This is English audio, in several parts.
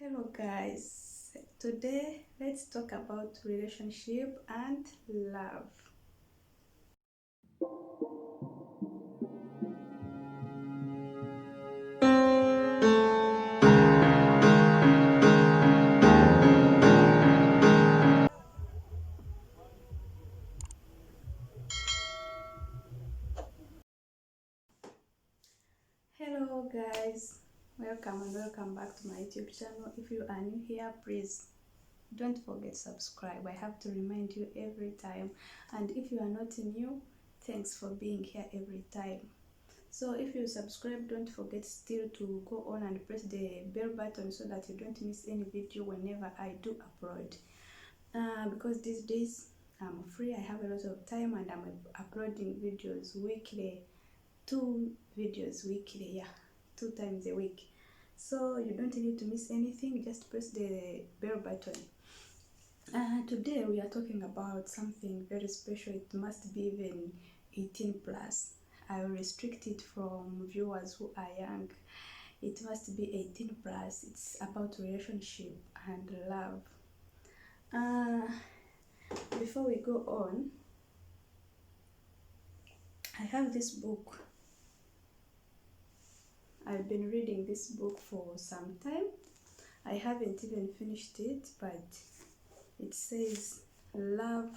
Hello guys, today let's talk about relationship and love. Hello guys, welcome and welcome back to my YouTube channel. If you are new here, please don't forget to subscribe. I have to remind you every time, and if you are not new, thanks for being here every time. So if you subscribe, don't forget still to go on and press the bell button so that you don't miss any video whenever I do upload. Because these days I'm free, I have a lot of time, and I'm uploading videos weekly, 2 videos weekly, yeah, 2 times a week. So you don't need to miss anything, just press the bell button. Today we are talking about something very special. It must be even 18 plus. I will restrict it from viewers who are young. It must be 18 plus. It's about relationship and love. Before we go on, I have this book. I've been reading this book for some time. I haven't even finished it, but it says love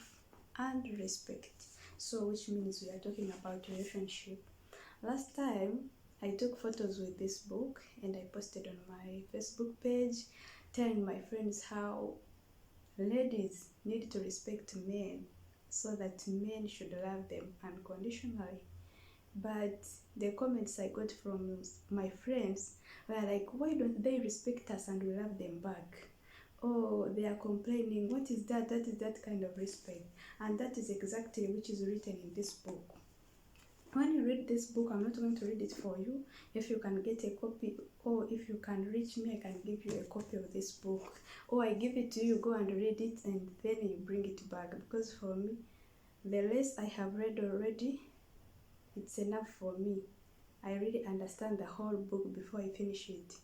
and respect. So which means we are talking about relationship. Last time I took photos with this book and I posted on my Facebook page telling my friends how ladies need to respect men so that men should love them unconditionally. But the comments I got from my friends were like, why don't they respect us and we love them back? Oh, they are complaining. What is that? That is that kind of respect. And that is exactly which is written in this book. When you read this book, I'm not going to read it for you. If you can get a copy, or if you can reach me, I can give you a copy of this book. Or I give it to you, go and read it, and then you bring it back. Because for me, the less I have read already, it's enough for me. I really understand the whole book before I finish it.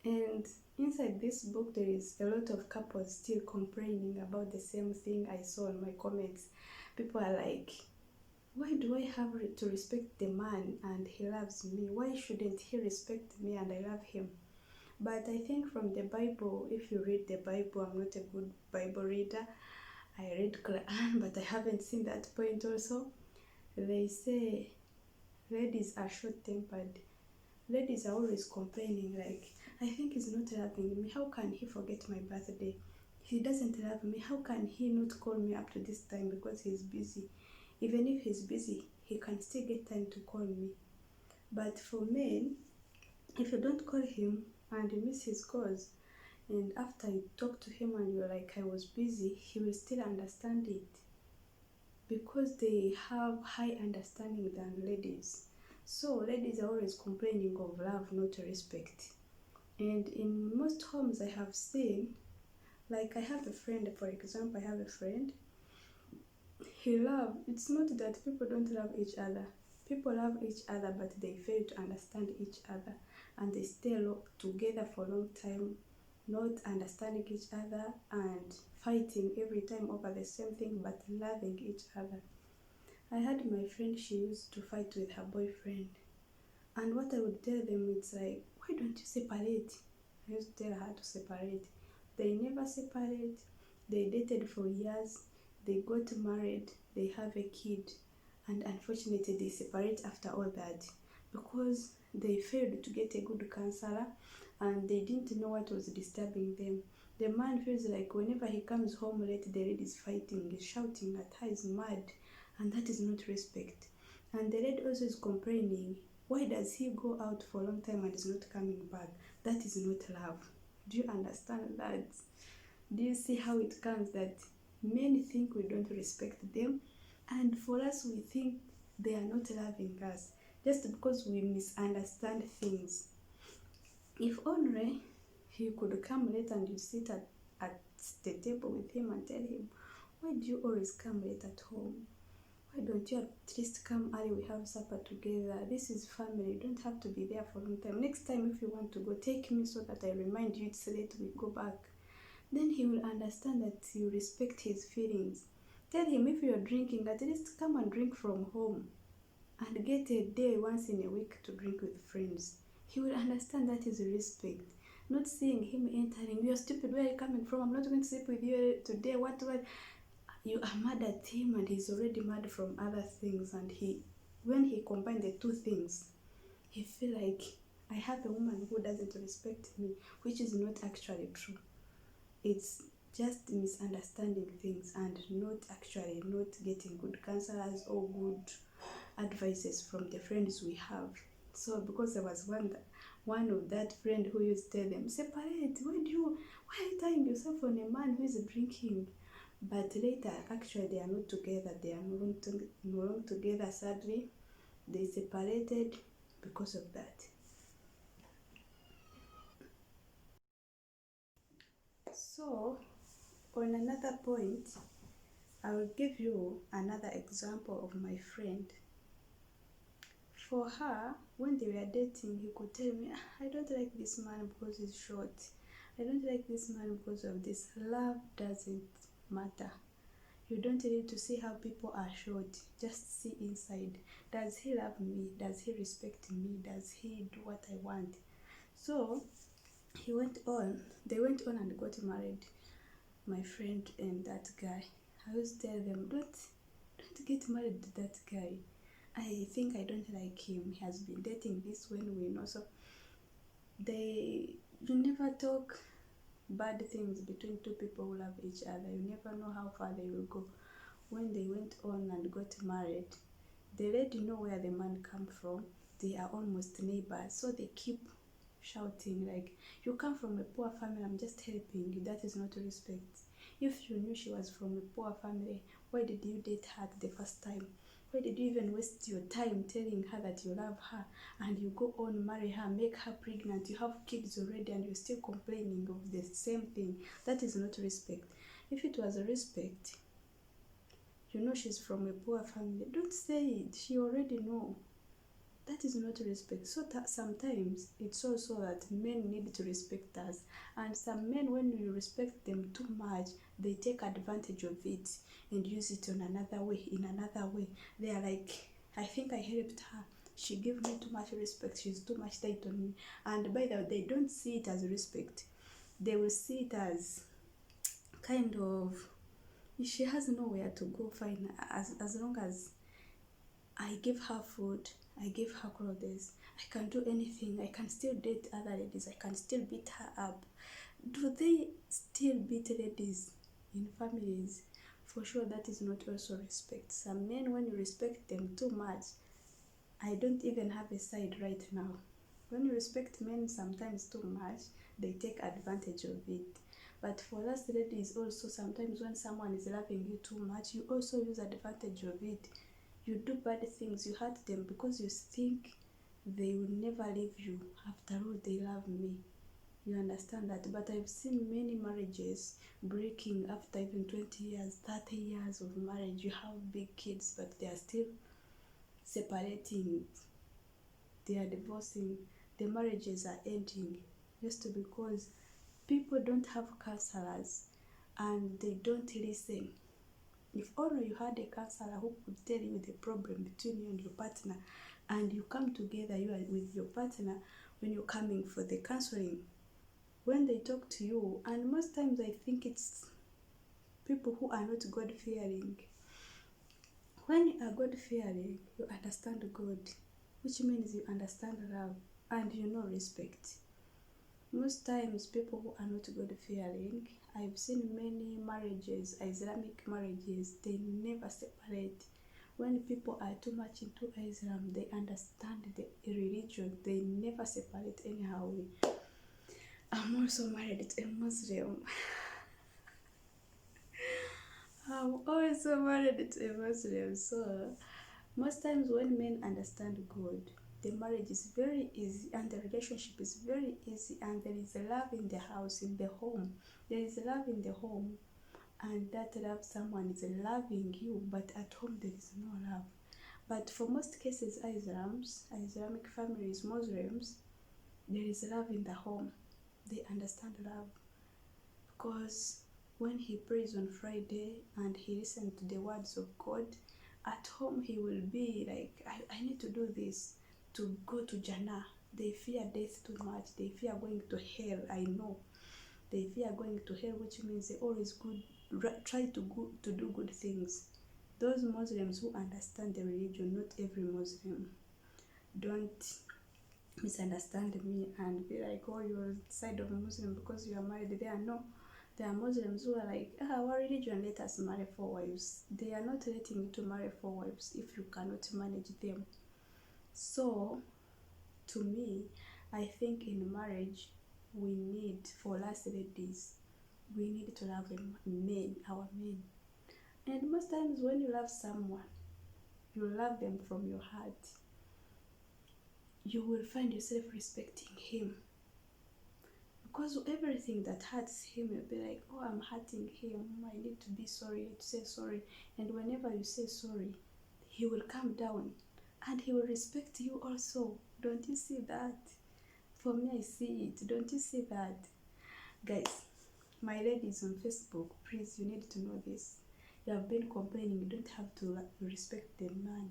And inside this book, there is a lot of couples still complaining about the same thing I saw in my comments. People are like, why do I have to respect the man and he loves me? Why shouldn't he respect me and I love him? But I think from the Bible, if you read the Bible, I'm not a good Bible reader. I read Quran, but I haven't seen that point also. They say ladies are short-tempered. Ladies are always complaining like, I think he's not loving me. How can he forget my birthday? He doesn't love me. How can he not call me up to this time because he's busy? Even if he's busy, he can still get time to call me. But for men, if you don't call him and you miss his calls, and after you talk to him and you're like, I was busy, he will still understand it. Because they have high understanding than ladies. So ladies are always complaining of love, not respect. And in most homes I have seen, like I have a friend, for example, I have a friend, it's not that people don't love each other. People love each other, but they fail to understand each other. And they stay together for a long time, not understanding each other and fighting every time over the same thing, but loving each other. I had my friend, she used to fight with her boyfriend. And what I would tell them, it's like, why don't you separate? I used to tell her to separate. They never separate. They dated for years. They got married. They have a kid. And unfortunately, they separate after all that because they failed to get a good counselor and they didn't know what was disturbing them. The man feels like whenever he comes home late, the lady is fighting, is shouting at her, is mad. And that is not respect. And the lady also is complaining, why does he go out for a long time and is not coming back? That is not love. Do you understand that? Do you see how it comes that men think we don't respect them, and for us we think they are not loving us just because we misunderstand things? If only he could come late and you sit at the table with him and tell him, why do you always come late at home? Why don't you at least come early? We have supper together. This is family. You don't have to be there for a long time. Next time, if you want to go, take me so that I remind you it's late. We go back. Then he will understand that you respect his feelings. Tell him if you're drinking, at least come and drink from home and get a day once in a week to drink with friends. He will understand that is respect. Not seeing him entering, you're stupid, where are you coming from? I'm not going to sleep with you today. What? You are mad at him and he's already mad from other things, and when he combined the two things, he feel like I have a woman who doesn't respect me, which is not actually true. It's just misunderstanding things and not getting good counselors or good advices from the friends we have. So because there was one of that friend who used to tell them, separate, why are you tying yourself on a man who is drinking? But later, actually, they are not together. They are no longer together, sadly. They separated because of that. So, on another point, I will give you another example of my friend. For her, when they were dating, he could tell me, I don't like this man because he's short. I don't like this man because of this. Love doesn't matter. You don't need to see how people are short. Just see inside. Does he love me? Does he respect me? Does he do what I want? So they went on and got married. My friend and that guy. I always tell them, don't get married to that guy. I think I don't like him. He has been dating this when we know. So you never talk bad things between two people who love each other. You never know how far they will go. When they went on and got married, they already know where the man come from. They are almost neighbors, so they keep shouting like, you come from a poor family, I'm just helping you. That is not respect. If you knew she was from a poor family, why did you date her the first time? Why did you even waste your time telling her that you love her, and you go on, marry her, make her pregnant, you have kids already, and you're still complaining of the same thing? That is not respect. If it was a respect, you know she's from a poor family, don't say it. She already know. That is not respect. So sometimes it's also that men need to respect us, and some men, when you respect them too much, they take advantage of it and use it in another way. They are like, I think I helped her, she gave me too much respect, she's too much tight on me. And by the way, they don't see it as respect. They will see it as kind of, she has nowhere to go, fine, as long as I give her food, I give her clothes, I can do anything, I can still date other ladies, I can still beat her up. Do they still beat ladies in families? For sure, that is not also respect. Some men, when you respect them too much, I don't even have a side right now. When you respect men sometimes too much, they take advantage of it. But for us ladies also, sometimes when someone is loving you too much, you also use advantage of it. You do bad things, you hurt them because you think they will never leave you. After all, they love me. You understand that? But I've seen many marriages breaking after even 20 years, 30 years of marriage. You have big kids, but they are still separating. They are divorcing. The marriages are ending just because people don't have counselors and they don't listen. If only you had a counselor who could tell you the problem between you and your partner, and you come together, you are with your partner, when you're coming for the counseling, when they talk to you, and most times I think it's people who are not God-fearing. When you are God-fearing, you understand God, which means you understand love and you know respect. Most times people who are not God-fearing, I've seen many marriages, Islamic marriages, they never separate. When people are too much into Islam, they understand the religion, they never separate anyhow. I'm also married to a Muslim. I'm also married to a Muslim, so most times when men understand God, the marriage is very easy and the relationship is very easy, and there is love in the house, in the home. There is love in the home, and that love someone is loving you, but at home there is no love. But for most cases, Islamic families, Muslims, there is love in the home. They understand love, because when he prays on Friday and he listens to the words of God, at home he will be like, I need to do this to go to Jannah. They fear death too much. They fear going to hell. I know. They fear going to hell, which means they always try to do good things. Those Muslims who understand the religion, not every Muslim. Don't misunderstand me and be like, oh, you're side of a Muslim because you are married. There are Muslims who are like, our religion let us marry 4 wives. They are not letting you to marry 4 wives if you cannot manage them. So, to me, I think in marriage, we need, for us ladies, we need to love men, our men. And most times when you love someone, you love them from your heart. You will find yourself respecting him. Because everything that hurts him, you'll be like, oh, I'm hurting him. I need to be sorry, to say sorry. And whenever you say sorry, he will calm down and he will respect you also. Don't you see that? For me, I see it. Don't you see that? Guys, my ladies on Facebook, please, you need to know this. You have been complaining, you don't have to respect the man.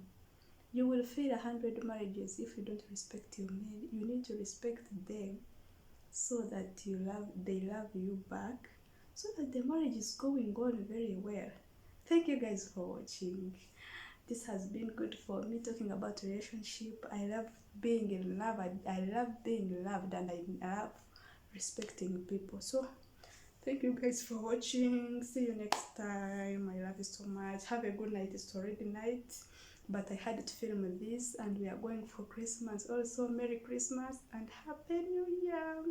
You will fail 100 marriages if you don't respect your men. You need to respect them so that they love you back, so that the marriage is going on very well. Thank you guys for watching. This has been good for me, talking about relationship. I love being in love. I love being loved, and I love respecting people. So thank you guys for watching. See you next time. I love you so much. Have a good night. It's already night, but I had to film this, and we are going for Christmas also. Merry Christmas and Happy New Year.